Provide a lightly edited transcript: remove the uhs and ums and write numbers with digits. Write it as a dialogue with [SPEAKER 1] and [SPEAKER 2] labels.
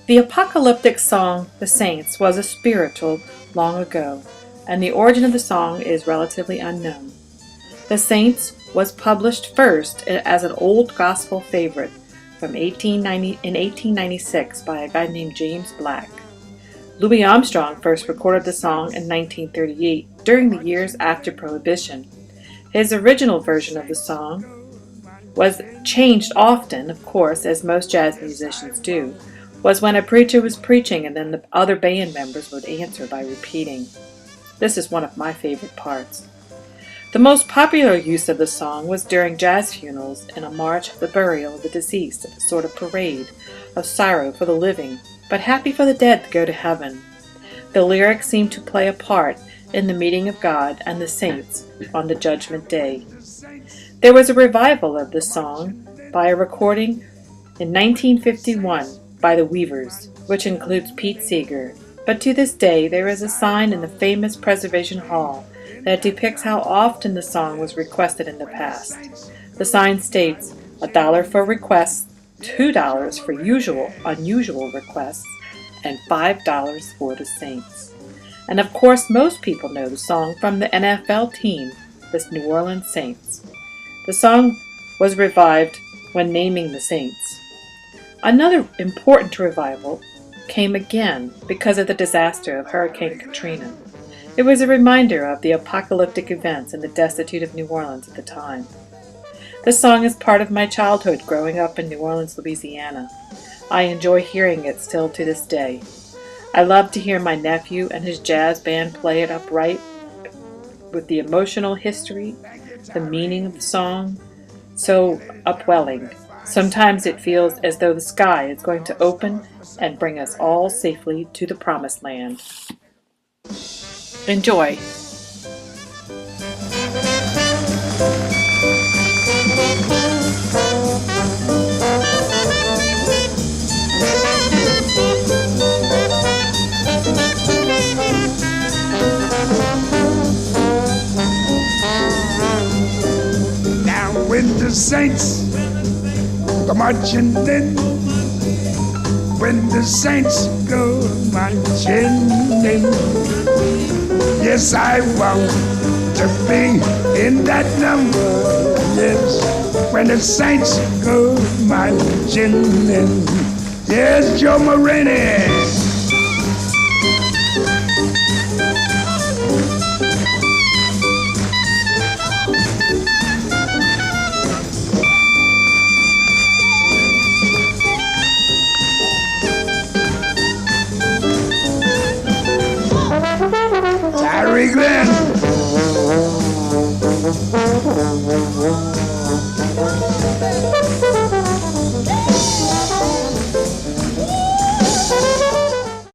[SPEAKER 1] The apocalyptic song, The Saints, was a spiritual long ago, and the origin of the song is relatively unknown. The Saints was published first as an old gospel favorite from 1896 by a guy named James Black. Louis Armstrong first recorded the song in 1938 during the years after Prohibition. His original version of the song was changed often, of course, as most jazz musicians do, was when a preacher was preaching and then the other band members would answer by repeating. This is one of my favorite parts. The most popular use of the song was during jazz funerals in a march of the burial of the deceased, a sort of parade of sorrow for the living, but happy for the dead to go to heaven. The lyrics seem to play a part in the meeting of God and the saints on the Judgment Day. There was a revival of this song by a recording in 1951 by the Weavers, which includes Pete Seeger, but to this day there is a sign in the famous Preservation Hall that depicts how often the song was requested in the past. The sign states $1 for requests, $2 for unusual requests, and $5 for the Saints. And of course most people know the song from the NFL team, the New Orleans Saints. The song was revived when naming the Saints. Another important revival came again because of the disaster of Hurricane Katrina. It was a reminder of the apocalyptic events and the destitute of New Orleans at the time. The song is part of my childhood growing up in New Orleans, Louisiana. I enjoy hearing it still to this day. I love to hear my nephew and his jazz band play it upright with the emotional history, the meaning of the song, so upwelling. Sometimes it feels as though the sky is going to open and bring us all safely to the promised land. Enjoy.
[SPEAKER 2] Now when the saints go marching in, when the saints go marching in, yes, I want to be in that number. Yes, when the saints go marching in. Yes, Joe Marini.